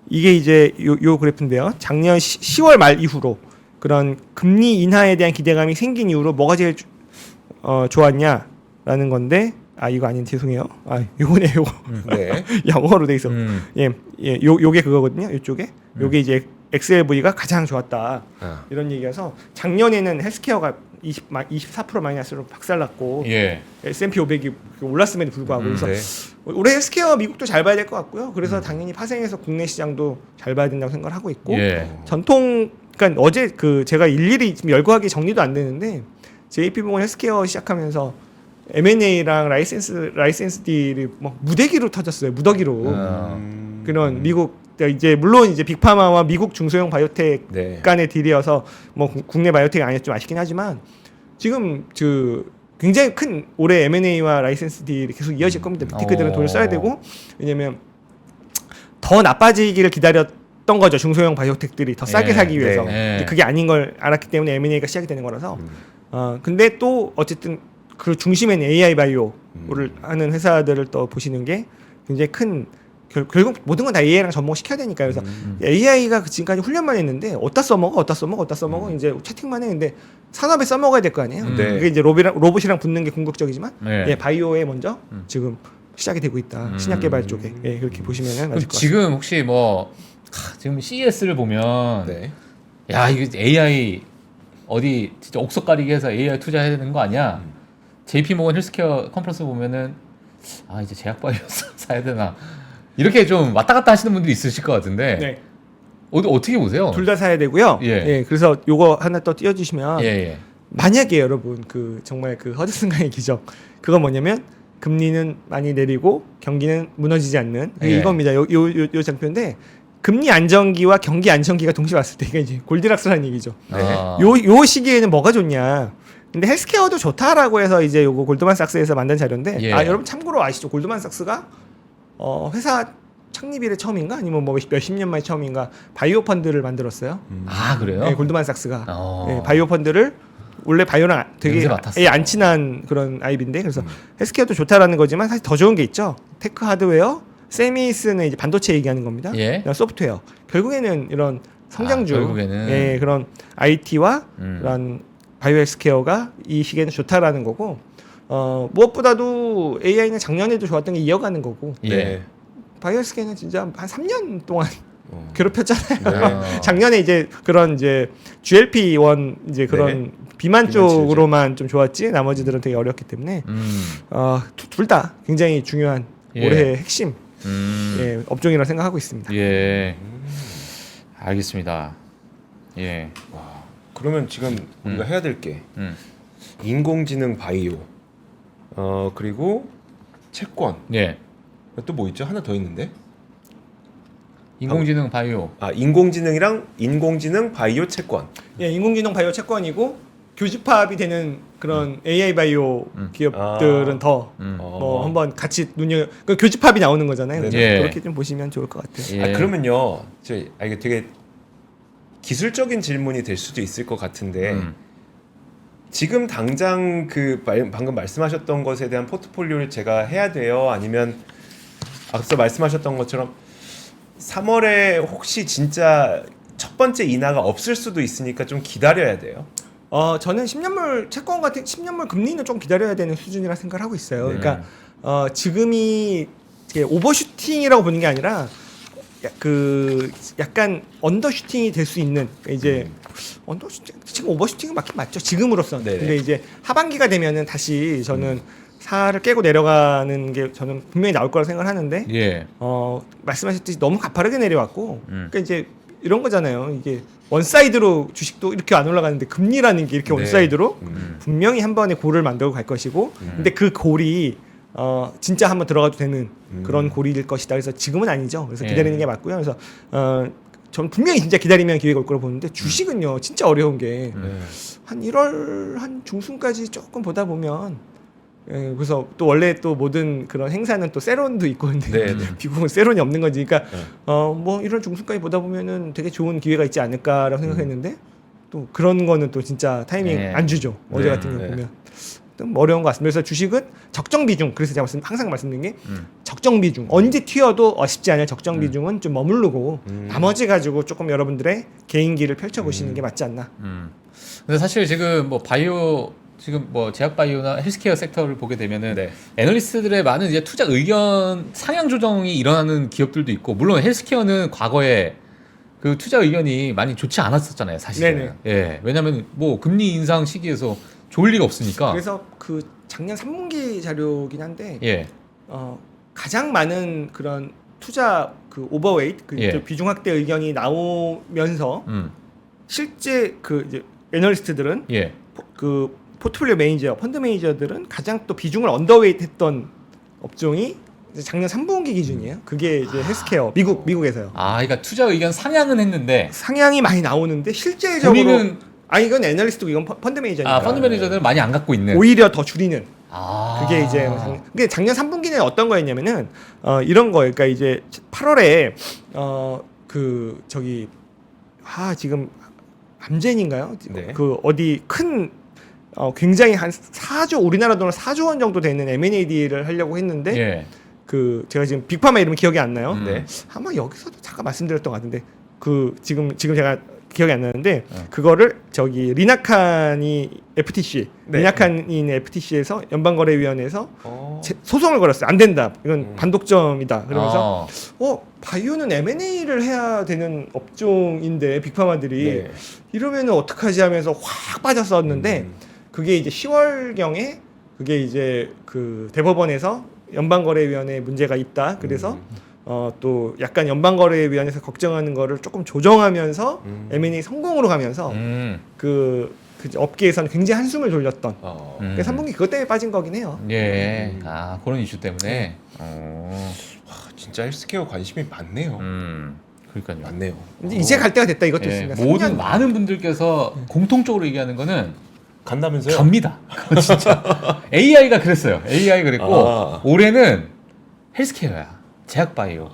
이게 이제 요 그래프인데요. 작년 10월 말 이후로 그런 금리 인하에 대한 기대감이 생긴 이후로 뭐가 제일 좋았냐라는 건데 이거 아닌 죄송해요. 요거네 요거 네. 영어로 돼 있어. 요게 그거거든요. 요쪽에 요게 이제 XLV가 가장 좋았다 이런 얘기여서 작년에는 헬스케어가 24% 마이너스로 박살났고 예. S&P 500이 올랐음에도 불구하고 그래서 네. 올해 헬스케어 미국도 잘 봐야 될 것 같고요. 그래서 당연히 파생해서 국내 시장도 잘 봐야 된다고 생각을 하고 있고 예. 전통 그러니까 어제 그 제가 일일이 지금 열거하기 정리도 안 되는데 JP모건 헬스케어 시작하면서 M&A랑 라이센스 딜이 막 무대기로 터졌어요. 무더기로. 그런 미국 이제 물론 이제 빅파마와 미국 중소형 바이오텍 네. 간의 딜이어서 뭐 국내 바이오텍이 아니었 좀 아쉽긴 하지만 지금 그 굉장히 큰 올해 M&A와 라이센스 딜이 계속 이어질 겁니다. 빅테크들은 돈을 써야 되고 왜냐면 더 나빠지기를 기다렸던 거죠. 중소형 바이오텍들이 더 싸게 네, 사기 위해서. 네. 근데 그게 아닌 걸 알았기 때문에 M&A가 시작이 되는 거라서. 근데 또 어쨌든 그 중심에는 AI 바이오를 하는 회사들을 또 보시는 게 굉장히 큰 결국 모든 건 다 AI랑 접목시켜야 되니까 그래서 AI가 지금까지 훈련만 했는데 어디다 써먹어 이제 채팅만 했는데 산업에 써먹어야 될 거 아니에요. 네. 그게 이제 로봇이랑 붙는 게 궁극적이지만 네. 바이오에 먼저 지금 시작이 되고 있다. 신약 개발 쪽에 그렇게 보시면은 그럼 맞을 것 같습니다. 지금 혹시 뭐 지금 CES를 보면 네. 야 이거 AI 어디 진짜 옥석 가리기 해서 AI 투자해야 되는 거 아니야? JP모건 헬스케어 컨퍼런스 보면은 이제 제약바이오 사야 되나 이렇게 좀 왔다 갔다 하시는 분들이 있으실 것 같은데 네. 어떻게 보세요? 둘 다 사야 되고요. 예. 그래서 요거 하나 또 띄워주시면 예. 만약에 여러분 그 정말 그 허드슨강의 기적 그건 뭐냐면 금리는 많이 내리고 경기는 무너지지 않는 예. 이겁니다. 요 장표인데 금리 안정기와 경기 안정기가 동시에 왔을 때 이게 이제 골디락스라는 얘기죠. 네. 요 시기에는 뭐가 좋냐? 근데 헬스케어도 좋다라고 해서 이제 요거 골드만삭스에서 만든 자료인데 예. 여러분 참고로 아시죠? 골드만삭스가 회사 창립 이래 처음인가 아니면 뭐 몇십 년 만에 처음인가 바이오 펀드를 만들었어요. 그래요? 네, 골드만삭스가 어. 바이오 펀드를 원래 바이오랑 되게 냄새 맡았어. 안 친한 그런 아이비인데 그래서 헬스케어도 좋다라는 거지만 사실 더 좋은 게 있죠. 테크 하드웨어, 세미스는 이제 반도체 얘기하는 겁니다. 예. 그다음 소프트웨어. 결국에는 이런 성장주, 결국에는. 그런 IT와 그런 바이오 헬스케어가 이 시기에는 좋다라는 거고 무엇보다도 AI는 작년에도 좋았던 게 이어가는 거고 예. 네. 바이오 헬스케어는 진짜 한 3년 동안 어. 괴롭혔잖아요. 네. 작년에 이제 그런 이제 GLP-1 이제 그런 비만 쪽으로만 좀 좋았지 나머지들은 되게 어렵기 때문에 둘 다 굉장히 중요한 예. 올해의 핵심 업종이라고 생각하고 있습니다. 예. 알겠습니다. 예. 그러면 지금 우리가 해야 될 게 인공지능 바이오 그리고 채권 예. 또 뭐 있죠? 하나 더 있는데 인공지능 바이오. 인공지능이랑 인공지능 바이오 채권. 인공지능 바이오 채권이고 교집합이 되는 그런 AI 바이오 기업들은 더 뭐 한번 같이 그 교집합이 나오는 거잖아요. 그래서 예. 그렇게 좀 보시면 좋을 것 같아요. 예. 그러면요, 이게 되게 기술적인 질문이 될 수도 있을 것 같은데 지금 당장 방금 말씀하셨던 것에 대한 포트폴리오를 제가 해야 돼요? 아니면 앞서 말씀하셨던 것처럼 3월에 혹시 진짜 첫 번째 인하가 없을 수도 있으니까 좀 기다려야 돼요? 저는 10년물 채권 같은 10년물 금리는 좀 기다려야 되는 수준이라 생각을 하고 있어요. 네. 그러니까 지금이 이게 오버슈팅이라고 보는 게 아니라 그 약간 언더슈팅이 될 수 있는 이제 언더슈팅 지금 오버슈팅은 맞긴 맞죠. 지금으로서는. 네네. 근데 이제 하반기가 되면은 다시 저는 4를 깨고 내려가는 게 저는 분명히 나올 거라 생각을 하는데 예. 말씀하셨듯이 너무 가파르게 내려왔고 그러니까 이제 이런 거잖아요. 이게 원사이드로 주식도 이렇게 안 올라가는데 금리라는 게 이렇게 네. 원사이드로 분명히 한 번에 골을 만들고 갈 것이고 근데 그 골이 진짜 한번 들어가도 되는 그런 골일 것이다. 그래서 지금은 아니죠. 그래서 기다리는 게 맞고요. 그래서 전 분명히 진짜 기다리면 기회가 올 거라고 보는데 주식은요 진짜 어려운 게 한 네. 1월 한 중순까지 조금 보다 보면 예, 그래서 또 원래 또 모든 그런 행사는 또 세론도 있고 근데 네, 네. 미국은 세론이 없는 거지. 그러니까 네. 뭐 1월 중순까지 보다 보면은 되게 좋은 기회가 있지 않을까라고 생각했는데 또 그런 거는 또 진짜 타이밍 네. 안 주죠. 어제 네, 같은 경우 네. 보면 좀 어려운 것 같습니다. 그래서 주식은 적정 비중. 그래서 제가 항상 말씀드린 게 적정 비중. 언제 튀어도 쉽지 않을 적정 비중은 좀 머무르고 나머지 가지고 조금 여러분들의 개인기를 펼쳐보시는 게 맞지 않나. 근데 사실 지금 뭐 바이오 지금 뭐 제약 바이오나 헬스케어 섹터를 보게 되면은 네. 애널리스트들의 많은 이제 투자 의견 상향 조정이 일어나는 기업들도 있고 물론 헬스케어는 과거에 그 투자 의견이 많이 좋지 않았었잖아요, 사실은. 네네. 예. 왜냐면 뭐 금리 인상 시기에서 좋을 리가 없으니까. 그래서 그 작년 3분기 자료긴 한데 예. 가장 많은 그런 투자 그 오버웨이트 그 예. 비중 확대 의견이 나오면서 실제 그 이제 애널리스트들은 예. 그 포트폴리오 매니저, 펀드 매니저들은 가장 또 비중을 언더웨이트했던 업종이 이제 작년 3분기 기준이에요. 그게 이제 헬스케어 미국에서요. 아, 그러니까 투자 의견 상향은 했는데 상향이 많이 나오는데 실제적으로 본인은 이건 애널리스트고 이건 펀드 매니저니까 아, 펀드 매니저들은 많이 안 갖고 있는. 오히려 더 줄이는. 아. 그게 이제 근데 작년 3분기는 어떤 거였냐면은 이런 거예요. 그러니까 이제 8월에 그 저기 지금 암젠인가요? 네. 그 어디 큰 굉장히 한 4조 우리나라 돈으로 4조 원 정도 되는 M&A 딜을 하려고 했는데 예. 그 제가 지금 빅파마 이름이 기억이 안 나요. 네. 아마 여기서도 잠깐 말씀드렸던 것 같은데 그 지금 제가 기억이 안 나는데 그거를 저기 리나칸이 FTC 네. 리나칸이 FTC에서 연방거래위원회에서 어. 소송을 걸었어요. 안 된다. 이건 반독점이다. 그러면서 어. 바이오는 M&A를 해야 되는 업종인데 빅파마들이 네. 이러면은 어떡하지 하면서 확 빠졌었는데 그게 이제 10월경에 그게 이제 그 대법원에서 연방거래위원회에 문제가 있다. 그래서 또 약간 연방거래위원회에서 걱정하는 거를 조금 조정하면서 M&A 성공으로 가면서 그 업계에서는 굉장히 한숨을 돌렸던. 그래서 3분기 그것 때문에 빠진 거긴 해요. 예. 아, 그런 이슈 때문에. 네. 진짜 헬스케어 관심이 많네요. 그러니까요. 많네요. 이제 갈 때가 됐다 이것도 예, 있습니다. 모든 3년. 많은 분들께서 공통적으로 얘기하는 거는 간다면서요? 갑니다. 그거 진짜. AI가 그랬어요. AI 그랬고 올해는 헬스케어야. 제약 바이오.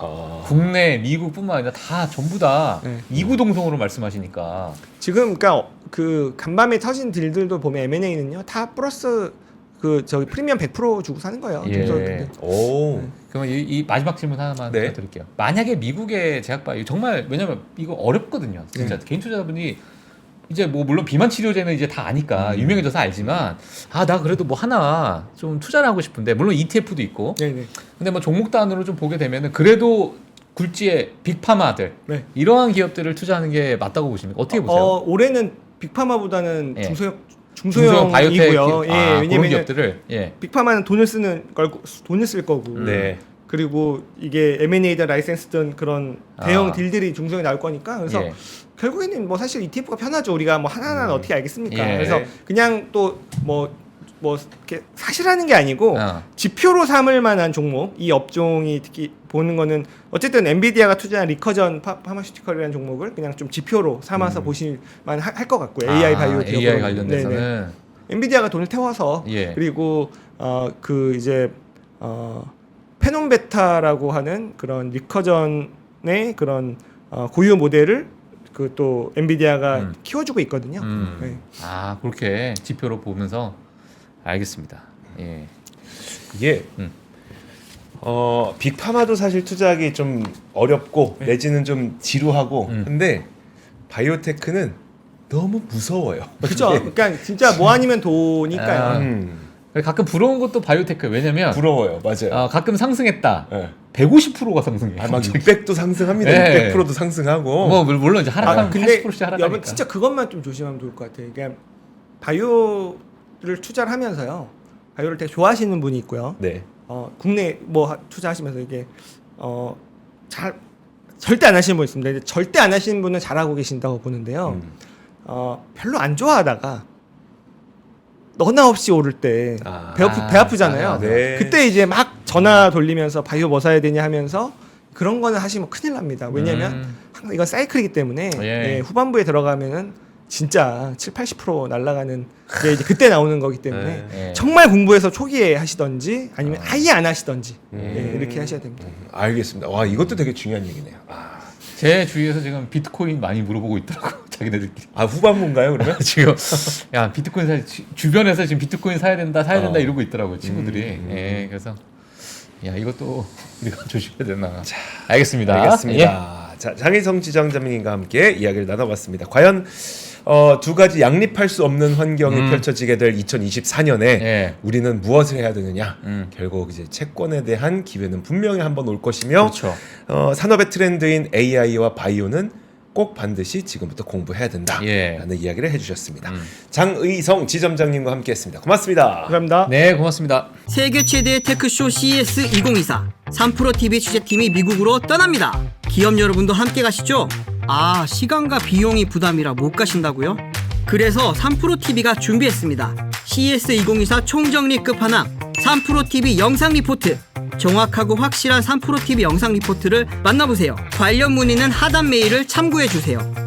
국내, 미국뿐만 아니라 다 전부 다 네. 이구동성으로 말씀하시니까. 지금 그러니까 그 간밤에 터진 딜들도 보면 M&A는요 다 플러스 그 저기 프리미엄 100% 주고 사는 거예요. 예. 그래서 근데 오. 그러면 이 마지막 질문 하나만 네. 더 드릴게요. 만약에 미국의 제약 바이오 정말 왜냐면 이거 어렵거든요. 진짜 개인 투자자분이 이제 뭐 물론 비만 치료제는 이제 다 아니까 유명해져서 알지만 나 그래도 뭐 하나 좀 투자를 하고 싶은데 물론 ETF도 있고 네네. 근데 뭐 종목 단으로 좀 보게 되면은 그래도 굴지의 빅파마들 네. 이러한 기업들을 투자하는 게 맞다고 보십니까? 어떻게 보세요? 올해는 빅파마보다는 예. 중소형이고요. 바이오텍 예, 그런 왜냐면 기업들을 빅파마는 돈을 쓸 거고. 네. 그리고 이게 M&A든 라이센스든 그런 대형 아. 딜들이 중소형이 나올 거니까 그래서 예. 결국에는 뭐 사실 ETF가 편하죠. 우리가 뭐 하나하나 어떻게 알겠습니까? 예. 그래서 그냥 또 뭐 이렇게 사실하는 게 아니고 지표로 삼을 만한 종목 이 업종이 특히 보는 거는 어쨌든 엔비디아가 투자한 리커전 파마슈티컬이라는 종목을 그냥 좀 지표로 삼아서 보실만 할 것 같고요. AI 바이오 기업으로. AI 관련돼서는 네네. 엔비디아가 돈을 태워서 예. 그리고 그 이제 페논베타라고 하는 그런 리커전의 그런 고유 모델을 그 또 엔비디아가 키워주고 있거든요. 네. 그렇게 지표로 보면서 알겠습니다. 예. 이게 빅파마도 사실 투자하기 좀 어렵고 내지는 좀 지루하고 근데 바이오테크는 너무 무서워요. 그렇죠. 그러니까 진짜 뭐 아니면 도니까요. 가끔 부러운 것도 바이오테크 왜냐면 부러워요. 맞아요. 가끔 상승했다. 네. 150%가 상승해. 막 600도 상승합니다. 네. 600%도 상승하고. 뭐 물론 이제 하락하면 근데 80%씩 하락하니까. 여러분 진짜 그것만 좀 조심하면 좋을 것 같아요. 그러니까 바이오를 투자를 하면서요. 바이오를 되게 좋아하시는 분이 있고요. 네. 국내 뭐 투자하시면서 이게 절대 안 하시는 분 있습니다. 근데 절대 안 하시는 분은 잘하고 계신다고 보는데요. 별로 안 좋아하다가 너나 없이 오를 때 배 아프잖아요. 네. 그때 이제 막 전화 돌리면서 바이오 뭐 사야 되냐 하면서 그런 거는 하시면 큰일 납니다. 왜냐면 항상 이건 사이클이기 때문에 예. 예, 후반부에 들어가면은 진짜 7-80% 날아가는 게 이제 그때 나오는 거기 때문에 예. 정말 공부해서 초기에 하시던지 아니면 아예 안 하시던지 예, 이렇게 하셔야 됩니다. 알겠습니다. 와 이것도 되게 중요한 얘기네요. 제 주위에서 지금 비트코인 많이 물어보고 있더라고 자기네들끼리. 후반부인가요 그러면? 지금 야 비트코인 주변에서 지금 비트코인 사야 된다 이러고 있더라고요 친구들이. 예, 그래서 야 이것도 우리가 조심해야 되나. 알겠습니다. 알겠습니다. 자, 장희성 지정자님과 함께 이야기를 나눠봤습니다. 과연 두 가지 양립할 수 없는 환경이 펼쳐지게 될 2024년에 예. 우리는 무엇을 해야 되느냐? 결국 이제 채권에 대한 기회는 분명히 한번 올 것이며 그렇죠. 산업의 트렌드인 AI와 바이오는 꼭 반드시 지금부터 공부해야 된다라는 예. 이야기를 해주셨습니다. 장의성 지점장님과 함께했습니다. 고맙습니다. 감사합니다. 네 고맙습니다. 세계 최대의 테크쇼 CES 2024 3프로TV 취재팀이 미국으로 떠납니다. 기업 여러분도 함께 가시죠? 아, 시간과 비용이 부담이라 못 가신다고요? 그래서 3프로TV가 준비했습니다. CES 2024 총정리 끝판왕 3프로TV 영상 리포트. 정확하고 확실한 3프로TV 영상 리포트를 만나보세요. 관련 문의는 하단 메일을 참고해주세요.